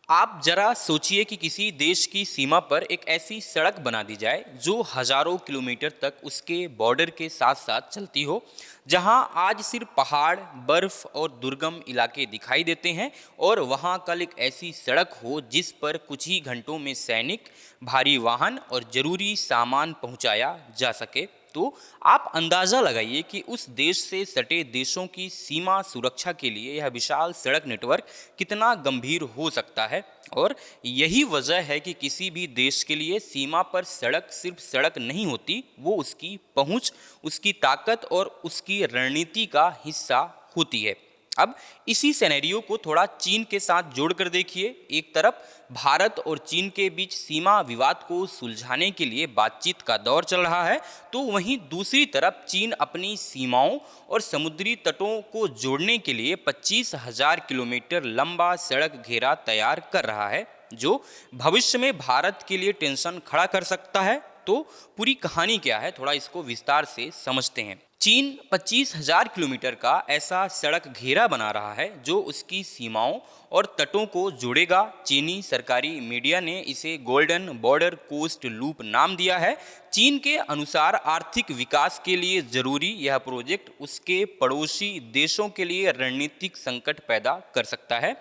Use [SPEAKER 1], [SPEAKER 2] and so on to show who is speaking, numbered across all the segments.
[SPEAKER 1] आप जरा सोचिए कि किसी देश की सीमा पर एक ऐसी सड़क बना दी जाए जो हजारों किलोमीटर तक उसके बॉर्डर के साथ साथ चलती हो, जहां आज सिर्फ पहाड़, बर्फ और दुर्गम इलाके दिखाई देते हैं, और वहां कल एक ऐसी सड़क हो जिस पर कुछ ही घंटों में सैनिक, भारी वाहन और जरूरी सामान पहुंचाया जा सके। तो आप अंदाज़ा लगाइए कि उस देश से सटे देशों की सीमा सुरक्षा के लिए यह विशाल सड़क नेटवर्क कितना गंभीर हो सकता है। और यही वजह है कि किसी भी देश के लिए सीमा पर सड़क सिर्फ सड़क नहीं होती, वो उसकी पहुंच, उसकी ताकत और उसकी रणनीति का हिस्सा होती है। अब इसी सिनेरियो को थोड़ा चीन के साथ जोड़कर देखिए। एक तरफ भारत और चीन के बीच सीमा विवाद को सुलझाने के लिए बातचीत का दौर चल रहा है, तो वहीं दूसरी तरफ चीन अपनी सीमाओं और समुद्री तटों को जोड़ने के लिए 25,000 किलोमीटर लंबा सड़क घेरा तैयार कर रहा है, जो भविष्य में भारत के लिए टेंशन खड़ा कर सकता है। तो पूरी कहानी क्या है, थोड़ा इसको विस्तार से समझते हैं। चीन 25,000 किलोमीटर का ऐसा सड़क घेरा बना रहा है जो उसकी सीमाओं और तटों को जोड़ेगा। चीनी सरकारी मीडिया ने इसे गोल्डन बॉर्डर कोस्ट लूप नाम दिया है। चीन के अनुसार आर्थिक विकास के लिए जरूरी यह प्रोजेक्ट उसके पड़ोसी देशों के लिए रणनीतिक संकट पैदा कर सकता है।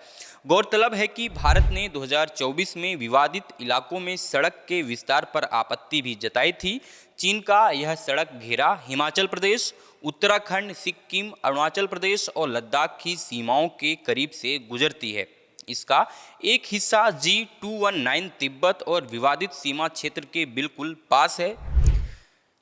[SPEAKER 1] गौरतलब है कि भारत ने 2024 में विवादित इलाकों में सड़क के विस्तार पर आपत्ति भी जताई थी। चीन का यह सड़क घेरा हिमाचल प्रदेश, उत्तराखंड, सिक्किम, अरुणाचल प्रदेश और लद्दाख की सीमाओं के करीब से गुजरती है। इसका एक हिस्सा G219 तिब्बत और विवादित सीमा क्षेत्र के बिल्कुल पास है।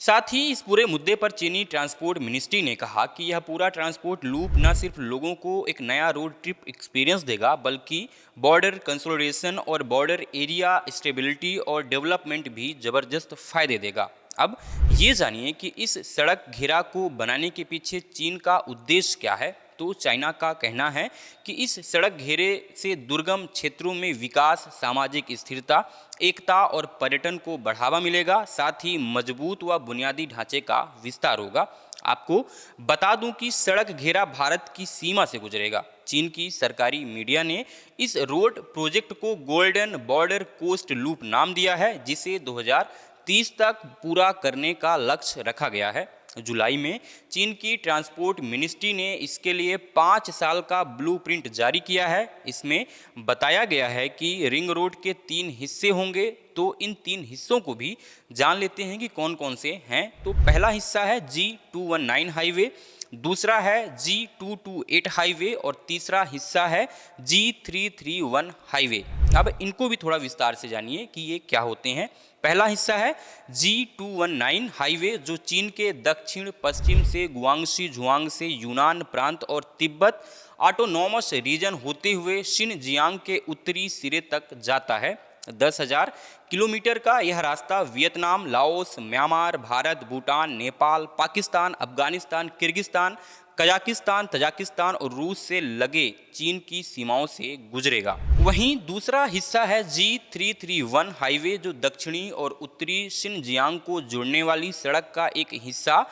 [SPEAKER 1] साथ ही इस पूरे मुद्दे पर चीनी ट्रांसपोर्ट मिनिस्ट्री ने कहा कि यह पूरा ट्रांसपोर्ट लूप न सिर्फ लोगों को एक नया रोड ट्रिप एक्सपीरियंस देगा, बल्कि बॉर्डर कंसोलिडेशन और बॉर्डर एरिया स्टेबिलिटी और डेवलपमेंट भी ज़बरदस्त फायदे देगा। अब ये जानिए कि इस सड़क घेरा को बनाने के पीछे चीन का उद्देश्य क्या है। तो चाइना का कहना है कि इस सड़क घेरे से दुर्गम क्षेत्रों में विकास, सामाजिक स्थिरता, एकता और पर्यटन को बढ़ावा मिलेगा, साथ ही मजबूत व बुनियादी ढांचे का विस्तार होगा। आपको बता दूं कि सड़क घेरा भारत की सीमा से गुजरेगा। चीन की सरकारी मीडिया ने इस रोड प्रोजेक्ट को गोल्डन बॉर्डर कोस्ट लूप नाम दिया है, जिसे 2030 तक पूरा करने का लक्ष्य रखा गया है। जुलाई में चीन की ट्रांसपोर्ट मिनिस्ट्री ने इसके लिए 5 साल का ब्लूप्रिंट जारी किया है। इसमें बताया गया है कि रिंग रोड के 3 हिस्से होंगे। तो इन 3 हिस्सों को भी जान लेते हैं कि कौन कौन से हैं। तो पहला हिस्सा है G219 हाईवे, दूसरा है G228 हाईवे और तीसरा हिस्सा है G331 हाईवे। अब इनको भी थोड़ा विस्तार से जानिए कि ये क्या होते हैं। पहला हिस्सा है G219 हाईवे, जो चीन के दक्षिण पश्चिम से गुआंगशी झुआंग से यूनान प्रांत और तिब्बत ऑटोनॉमस रीजन होते हुए शिनजियांग के उत्तरी सिरे तक जाता है। 10,000 किलोमीटर का यह रास्ता Vietnam, Laos, Myanmar, Bharat, Bhutan, Nepal, Pakistan, Afghanistan, Kyrgyzstan, Kazakhstan, Tajikistan और रूस से लगे चीन की सीमाओं से गुजरेगा। वहीं दूसरा हिस्सा है G331 हाईवे, जो दक्षिणी और उत्तरी शिनजियांग को जोड़ने वाली सड़क का एक हिस्सा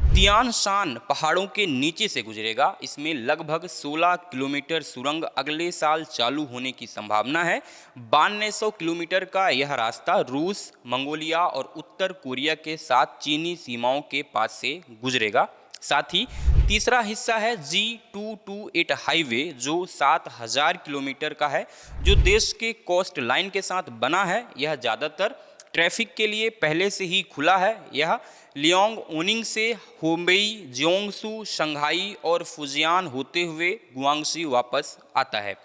[SPEAKER 1] तियान शान पहाड़ों के नीचे से गुजरेगा। इसमें लगभग 16 किलोमीटर सुरंग अगले साल चालू होने की संभावना है। 9200 किलोमीटर का यह रास्ता रूस, मंगोलिया और उत्तर कोरिया के साथ चीनी सीमाओं के पास से गुजरेगा। साथ ही तीसरा हिस्सा है G228 हाईवे, जो 7,000 किलोमीटर का है, जो देश के कोस्ट लाइन के साथ बना है। यह ज़्यादातर ट्रैफिक के लिए पहले से ही खुला है। यह लियोंग ओनिंग से होबेई, जियोंगसू, शंघाई और फुजियान होते हुए गुआंगशी वापस आता है।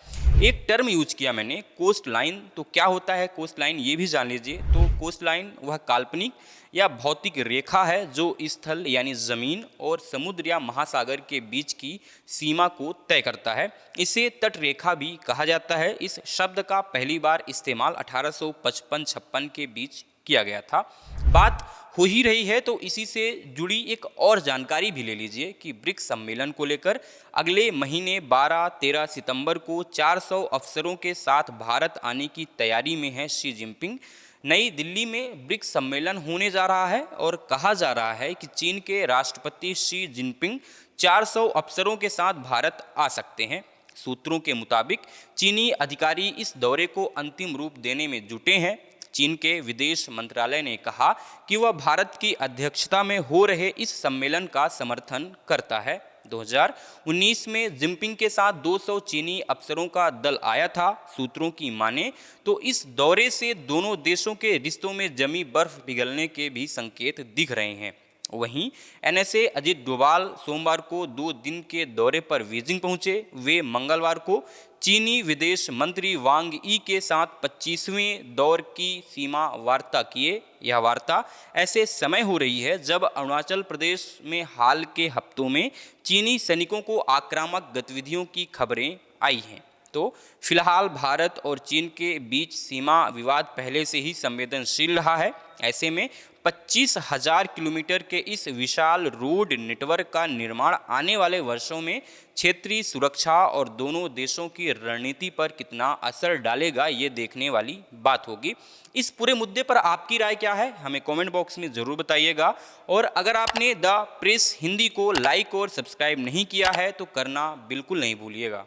[SPEAKER 1] एक टर्म यूज किया मैंने, कोस्ट लाइन। तो क्या होता है कोस्ट लाइन, ये भी जान लीजिए। तो कोस्ट लाइन वह काल्पनिक या भौतिक रेखा है जो स्थल यानी जमीन और समुद्र या महासागर के बीच की सीमा को तय करता है। इसे तट रेखा भी कहा जाता है। इस शब्द का पहली बार इस्तेमाल 1855-56 के बीच किया गया था। बात हो ही रही है तो इसी से जुड़ी एक और जानकारी भी ले लीजिए कि ब्रिक्स सम्मेलन को लेकर अगले महीने 12-13 सितंबर को 400 अफसरों के साथ भारत आने की तैयारी में है शी जिनपिंग। नई दिल्ली में ब्रिक्स सम्मेलन होने जा रहा है और कहा जा रहा है कि चीन के राष्ट्रपति शी जिनपिंग 400 अफसरों के साथ भारत आ सकते हैं। सूत्रों के मुताबिक चीनी अधिकारी इस दौरे को अंतिम रूप देने में जुटे हैं। चीन के विदेश मंत्रालय ने कहा कि वह भारत की अध्यक्षता में हो रहे इस सम्मेलन का समर्थन करता है। 2019 में जिनपिंग के साथ 200 चीनी अफसरों का दल आया था। सूत्रों की माने तो इस दौरे से दोनों देशों के रिश्तों में जमी बर्फ पिघलने के भी संकेत दिख रहे हैं। वहीं एनएसए अजित डोभाल सोमवार को 2 दिन के दौरे पर बीजिंग पहुंचे। वे मंगलवार को चीनी विदेश मंत्री वांग यी के साथ 25वें दौर की सीमा वार्ता किए। यह वार्ता ऐसे समय हो रही है जब अरुणाचल प्रदेश में हाल के हफ्तों में चीनी सैनिकों को आक्रामक गतिविधियों की खबरें आई हैं। तो फिलहाल भारत और चीन के बीच सीमा विवाद पहले से ही संवेदनशील रहा है। ऐसे में 25,000 किलोमीटर के इस विशाल रोड नेटवर्क का निर्माण आने वाले वर्षों में क्षेत्रीय सुरक्षा और दोनों देशों की रणनीति पर कितना असर डालेगा, ये देखने वाली बात होगी। इस पूरे मुद्दे पर आपकी राय क्या है, हमें कमेंट बॉक्स में ज़रूर बताइएगा। और अगर आपने द प्रेस हिंदी को लाइक और सब्सक्राइब नहीं किया है तो करना बिल्कुल नहीं भूलिएगा।